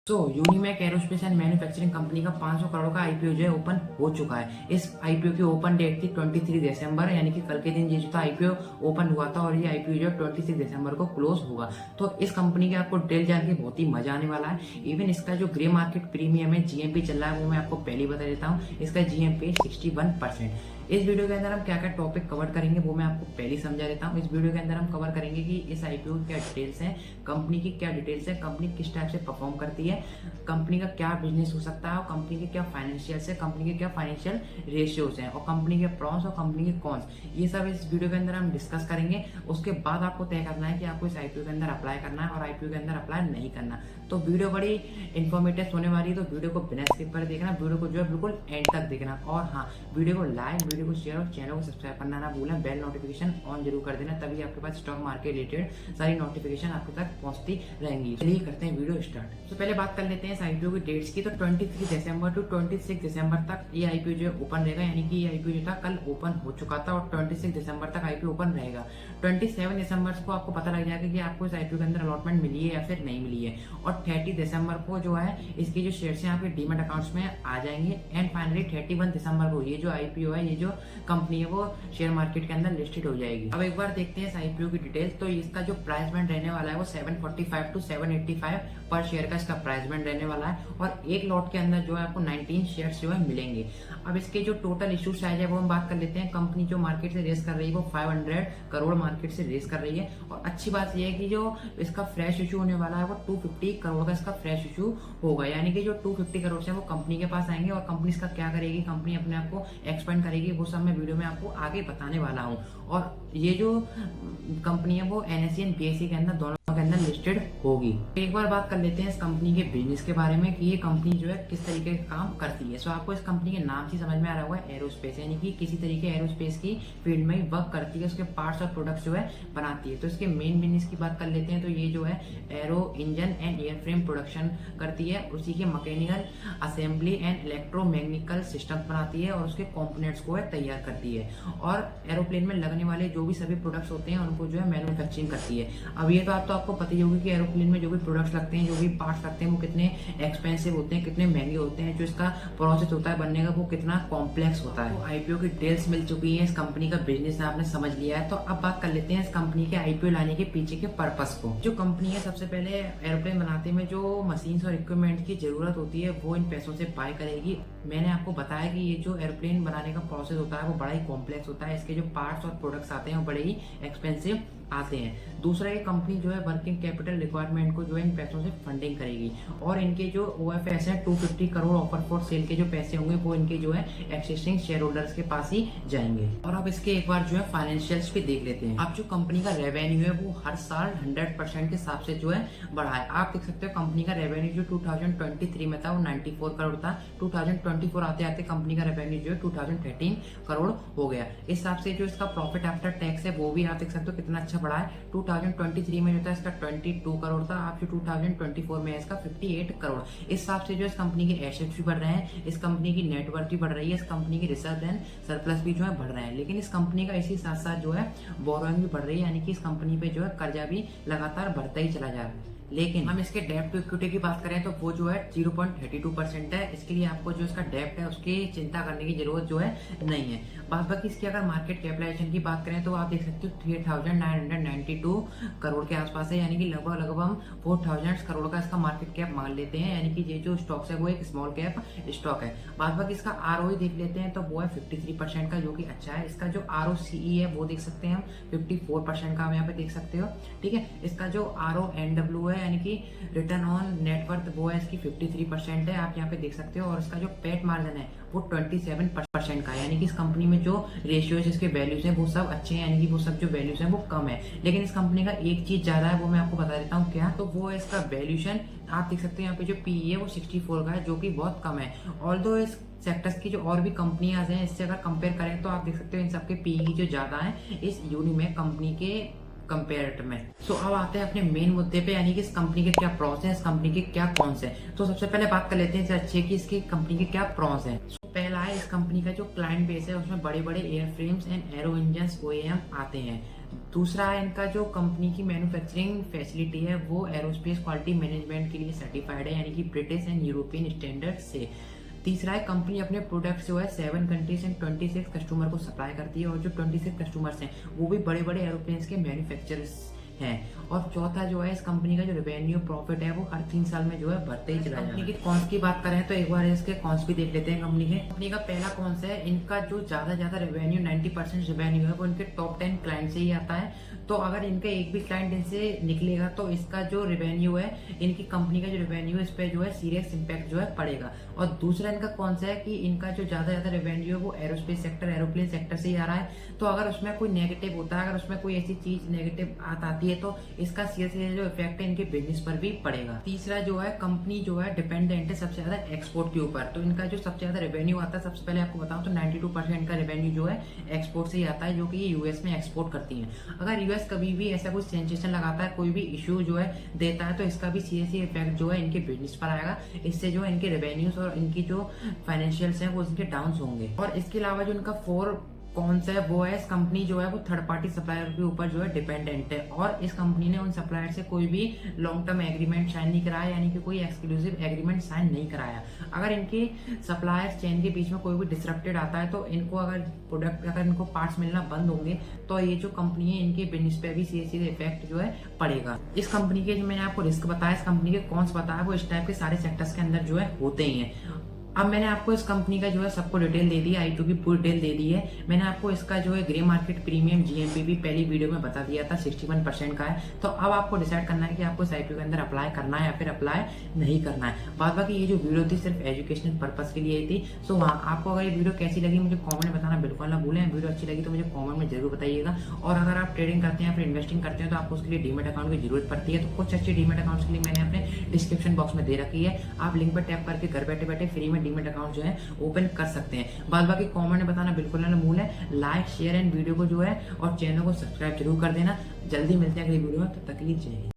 यूनिमैक aerospace and manufacturing company का 500 करोड़ का IPO जो है ओपन हो चुका है। इस आईपीओ की ओपन डेट थी 23 दिसंबर, यानी कि कल के दिन ये जो था आईपीओ ओपन हुआ था और ये आईपीओ जो 26 दिसंबर को क्लोज होगा। तो इस कंपनी के आपको डिटेल जान के बहुत ही मजा आने वाला है। इवन इसका जो ग्रे मार्केट प्रीमियम है, जीएमपी चल रहा है, वो मैं आपको पहले ही बता देता हूँ। इसका जीएमपी 61%। इस वीडियो के अंदर हम क्या क्या टॉपिक कवर करेंगे वो मैं आपको पहले ही समझा देता हूँ। इस वीडियो के अंदर हम कवर करेंगे कि इस आईपीओ की क्या डिटेल्स हैं, कंपनी की क्या डिटेल्स है, कंपनी किस टाइप से परफॉर्म करती है, कंपनी का क्या बिजनेस हो सकता है और कंपनी के क्या फाइनेंशियल्स है, कंपनी के क्या फाइनेंशियल रेशियोज हैं और कंपनी के प्रॉन्स और कंपनी के कॉन्स, ये सब इस वीडियो के अंदर हम डिस्कस करेंगे। उसके बाद आपको तय करना है कि आपको इस आईपीओ के अंदर अप्लाई करना है और आईपीओ के अंदर अप्लाई नहीं करना। तो वीडियो बड़ी इन्फॉर्मेटिव होने वाली है, तो वीडियो को बिना स्किप कर देखना, वीडियो को जो है बिल्कुल एंड तक देखना। और हाँ, वीडियो को लाइक, वीडियो को शेयर और चैनल को सब्सक्राइब करना ना भूलें। बेल नोटिफिकेशन ऑन जरूर कर देना, तभी आपके पास स्टॉक मार्केट रिलेटेड सारी नोटिफिकेशन आपके तक पहुंचती रहेंगी। चलिए करते हैं वीडियो स्टार्ट। तो पहले बात कर लेते हैं इस आईपीओ की डेट्स की। तो 23 दिसंबर टू 26 दिसंबर तक ये आईपीओ जो है ओपन रहेगा, यानी कि ये आईपीओ जो था कल ओपन हो चुका था और 26 दिसंबर तक आईपीओ ओपन रहेगा। 27 दिसंबर को आपको पता लग जाएगा कि आपको इस आईपीओ के अंदर अलॉटमेंट मिली है या फिर नहीं मिली है। और 30 दिसंबर को जो है इसके जो शेयर्स हैं आपके डीमैट अकाउंट्स में आ जाएंगे। एंड फाइनली 31 दिसंबर को ये जो आईपीओ है, ये जो कंपनी है, वो शेयर मार्केट के अंदर लिस्टेड हो जाएगी। अब एक बार देखते हैं इस आईपीओ की डिटेल्स। तो इसका जो प्राइस बैंड रहने वाला है वो 745 टू 785 पर शेयर का इसका प्राइस बैंड रहने वाला है। और एक लॉट के अंदर जो है आपको 19 शेयर्स जो है मिलेंगे। अब इसके जो टोटल इशू साइज है वो हम बात कर लेते हैं। कंपनी जो मार्केट से रेस कर रही है वो 500 करोड़ मार्केट से रेस कर रही है। और अच्छी बात यह है कि जो इसका फ्रेश इशू होने वाला है वो 250 करोड़ का इसका फ्रेश इशू होगा, यानी कि जो 250 करोड़ है वो कंपनी के पास आएंगे। और कंपनी इसका क्या करेगी, कंपनी अपने आप को एक्सपेंड करेगी, वो सब मैं वीडियो में आपको आगे बताने वाला हूँ। और ये जो कंपनी है वो एनएसई एंड बीएसई के अंदर दोनों के अंदर लिस्टेड होगी। एक बार बात कर लेते हैं इस कंपनी के बिजनेस के बारे में कि ये कंपनी जो है किस तरीके का काम करती है। सो आपको इस कंपनी के नाम से समझ में आ रहा होगा, एरोस्पेस, यानी कि किसी तरीके एरोस्पेस की फील्ड में वर्क करती है, उसके पार्ट्स और प्रोडक्ट्स जो है बनाती है। तो इसके मेन बिजनेस की बात कर लेते हैं। तो ये जो है arrow engine and airframe production करती है, उसी के मैकेनिकल असेंबली एंड इलेक्ट्रोमैग्नेटिकल सिस्टम बनाती है और उसके कंपोनेंट्स को है तैयार करती है। और एरोप्लेन में लगने वाले जो भी सभी प्रोडक्ट्स होते हैं उनको जो है मैन्युफैक्चरिंग करती है। अब ये तो आपको पता ही होगी कि एरोप्लेन में जो भी प्रोडक्ट्स लगते हैं, जो भी पार्ट्स लगते हैं, वो कितने एक्सपेंसिव होते हैं, कितने महंगे होते हैं, जो इसका प्रोसेस होता है बनने का वो कितना कॉम्प्लेक्स होता है। तो आईपीओ की डिटेल्स मिल चुकी है, इस कंपनी का बिजनेस आपने समझ लिया है। तो अब बात कर लेते हैं इस कंपनी के आईपीओ लाने के पीछे के पर्पस को। जो कंपनी है सबसे पहले एरोप्लेन बनाते में जो मशीन्स और इक्विपमेंट की जरूरत होती है वो इन पैसों से बाय करेगी। मैंने आपको बताया कि ये जो एरोप्लेन बनाने का प्रोसेस होता है वो बड़ा ही कॉम्प्लेक्स होता है, इसके जो पार्ट्स और प्रोडक्ट्स आते हैं वो बड़े ही एक्सपेंसिव आते हैं। दूसरा, ये कंपनी जो है वर्किंग कैपिटल रिक्वायरमेंट को जो है इन पैसों से फंडिंग करेगी। और इनके जो ओएफएस है 250 करोड़ ऑफर फॉर सेल के जो पैसे होंगे वो इनके जो है एक्सिस्टिंग शेयर होल्डर्स के पास ही जाएंगे। और अब इसके एक बार जो है फाइनेंशियल्स भी देख लेते हैं। अब जो कंपनी का रेवेन्यू है वो हर साल 100% के हिसाब से जो है बढ़ा है। आप देख सकते हो कंपनी का रेवेन्यू जो 2023 में था वो 94 करोड़ था। 2024 आते आते कंपनी का रेवेन्यू जो है 2013 करोड़ हो गया। इस हिसाब से जो इसका प्रॉफिट आफ्टर टैक्स है वो भी आप देख सकते हो कितना अच्छा बढ़ा है। 2023 में जो था इसका 22 करोड़ था, आप जो 2024 में है इसका 58 करोड़। इस हिसाब से जो इस कंपनी के एसेट्स भी बढ़ रहे हैं, इस कंपनी की नेटवर्थ भी बढ़ रही है, इस कंपनी की रिजर्व एंड सरप्लस भी जो है बढ़ रहे हैं। लेकिन इस कंपनी का इसी साथ साथ जो है बोरोइंग भी बढ़ रही है, यानी कि इस कंपनी पे जो है कर्जा भी लगातार बढ़ता ही चला जा रहा है। लेकिन हम इसके डेब्ट टू इक्विटी की बात करें तो वो जो है 0.32% है। इसके लिए आपको जो इसका डेब्ट है उसकी चिंता करने की जरूरत जो है नहीं है। बात बाकी इसकी अगर मार्केट कैपिटलाइजेशन की बात करें तो आप देख सकते हो 3992 करोड़ के आसपास है, यानी कि लगभग हम 4000 करोड़ का इसका मार्केट कैप मान लेते हैं, यानी कि ये जो स्टॉक्स है वो एक स्मॉल कैप स्टॉक है। बात बाकी इसका आरओई देख लेते हैं तो वो है 53% का, जो कि अच्छा है। इसका जो आरओसीई है वो देख सकते हैं हम 54% का आप यहाँ पे देख सकते हो, ठीक है। इसका जो आरओएनडब्ल्यू है यानी कि रिटर्न ऑन नेटवर्थ वो है इसकी 53% है, आप यहाँ पे देख सकते हो। और इसका जो पेट मार्जिन है वो 27% का है, यानी कि इस कंपनी में जो रेशियोज इसके वैल्यूज हैं वो सब अच्छे हैं, यानी कि वो सब जो वैल्यूज हैं वो कम है। लेकिन इस कंपनी का एक चीज ज्यादा है, वो मैं आपको बता देता हूँ क्या। तो वो है इसका वैल्यूएशन। आप देख सकते हो यहाँ पे जो पीई है वो 64 का है, जो कि बहुत कम है। ऑल्दो इस सेक्टर्स की जो और भी कंपनियां हैं इससे अगर कंपेयर करें तो आप देख सकते हो इन सबके पीई जो ज्यादा है इस यूनिमैक कंपनी के कंपेयर में। सो अब आते हैं अपने मेन मुद्दे पे, यानी कि इस कंपनी के क्या प्रॉस है, इस कंपनी के क्या कॉन्स है। तो सबसे पहले बात कर लेते हैं अच्छे कि इसकी कंपनी के क्या प्रॉस है। पहला है इस कंपनी का जो क्लाइंट बेस है उसमें बड़े बड़े एयरफ्रेम्स एंड एरो इंजन ओईएम आते हैं। दूसरा है इनका जो कंपनी की मैन्युफैक्चरिंग फैसिलिटी है वो एरोस्पेस क्वालिटी मैनेजमेंट के लिए सर्टिफाइड है, यानी कि ब्रिटिश एंड यूरोपियन स्टैंडर्ड से। तीसरा है कंपनी अपने प्रोडक्ट जो है 7 कंट्रीज एंड 26 कस्टमर को सप्लाई करती है, और जो 26 कस्टमर्स हैं वो भी बड़े बड़े एरोप्लेन्स के मैन्युफैक्चरर्स हैं। और चौथा जो है इस कंपनी का जो रेवेन्यू प्रॉफिट है वो हर 3 साल में जो है बढ़ते ही चला जाएगा। कंपनी के कॉन्स की बात करें तो एक बार इसके कॉन्स भी देख लेते हैं। कंपनी का पहला कॉन्स है इनका जो ज्यादा रेवेन्यू 90% रेवेन्यू है वो इनके टॉप 10 क्लाइंट से ही आता है। तो अगर इनका एक भी क्लाइंट इनसे निकलेगा तो इसका जो रेवेन्यू है, इनकी कंपनी का जो रेवेन्यू है इस पे जो है सीरियस इम्पैक्ट जो है पड़ेगा। और दूसरा इनका कौन सा है कि इनका जो ज्यादा रेवेन्यू है वो एरोस्पेस सेक्टर, एरोप्लेन सेक्टर से ही आ रहा है। तो अगर उसमें कोई नेगेटिव होता है, अगर उसमें कोई ऐसी चीज नेगेटिव आती है तो इसका सीरियस जो इफेक्ट है इनके बिजनेस पर भी पड़ेगा। तीसरा जो है कंपनी जो है डिपेंडेंट है सबसे ज्यादा एक्सपोर्ट के ऊपर। तो इनका जो सबसे ज्यादा रेवेन्यू आता है, सबसे पहले आपको बताऊं तो 92% का रेवेन्यू जो है एक्सपोर्ट से ही आता है, जो कि ये यूएस में एक्सपोर्ट करती है। अगर यूएस कभी भी ऐसा कुछ सेंसेशन लगाता है, कोई भी इश्यू जो है देता है, तो इसका भी सीरियस इफेक्ट जो है इनके बिजनेस पर आएगा। इससे जो है इनके रेवेन्यूज और इनकी जो फाइनेंशियल्स हैं वो इनके डाउन होंगे। और इसके अलावा जो इनका 4 कौन सा है वो है इस कंपनी जो है वो थर्ड पार्टी सप्लायर के ऊपर जो है डिपेंडेंट है, और इस कंपनी ने उन सप्लायर से कोई भी लॉन्ग टर्म एग्रीमेंट साइन नहीं कराया, यानी कि कोई एक्सक्लूसिव एग्रीमेंट साइन नहीं कराया। अगर इनके सप्लायर चेन के बीच में कोई भी डिसरप्टेड आता है तो इनको अगर इनको पार्ट्स मिलना बंद होंगे तो ये जो कंपनी है इनके बिजनेस पे भी सीधे इफेक्ट जो है पड़ेगा। इस कंपनी के जो मैंने आपको रिस्क बताया, इस कंपनी के कौन सा बताया, वो इस टाइप के सारे सेक्टर्स के अंदर जो है होते ही हैं। अब मैंने आपको इस कंपनी का जो है सबको डिटेल दे दी है, आईपीओ की पूरी डिटेल दे दी है। मैंने आपको इसका जो है ग्रे मार्केट प्रीमियम जीएमपी भी पहली वीडियो में बता दिया था, 61% का है। तो अब आपको डिसाइड करना है कि आपको इस आईपीओ के अंदर अप्लाई करना है या फिर अप्लाई नहीं करना है। बाद बाकी ये जो वीडियो थी सिर्फ एजुकेशनल पर्पज के लिए थी। सो हाँ, आपको अगर ये वीडियो कैसी लगी मुझे कॉमेंट में बताना बिल्कुल ना भूलें। वीडियो अच्छी लगी तो मुझे कॉमेंट में जरूर बताइएगा। और अगर आप ट्रेडिंग करते हैं या फिर इन्वेस्टिंग करते हैं तो आपको उसके लिए डीमेट अकाउंट की जरूरत पड़ती है। तो कुछ अच्छे डीमेट अकाउंट्स के लिए मैंने अपने डिस्क्रिप्शन बॉक्स में दे रखी है, आप लिंक पर टैप करके घर बैठे बैठे फ्री में डीमेट अकाउंट जो है ओपन कर सकते हैं। बाद बाकी कमेंट में बताना बिल्कुल ना भूलें। लाइक शेयर एंड वीडियो को जो है और चैनल को सब्सक्राइब जरूर कर देना। जल्दी मिलते हैं अगली वीडियो में, तब तक के लिए जय हिंद।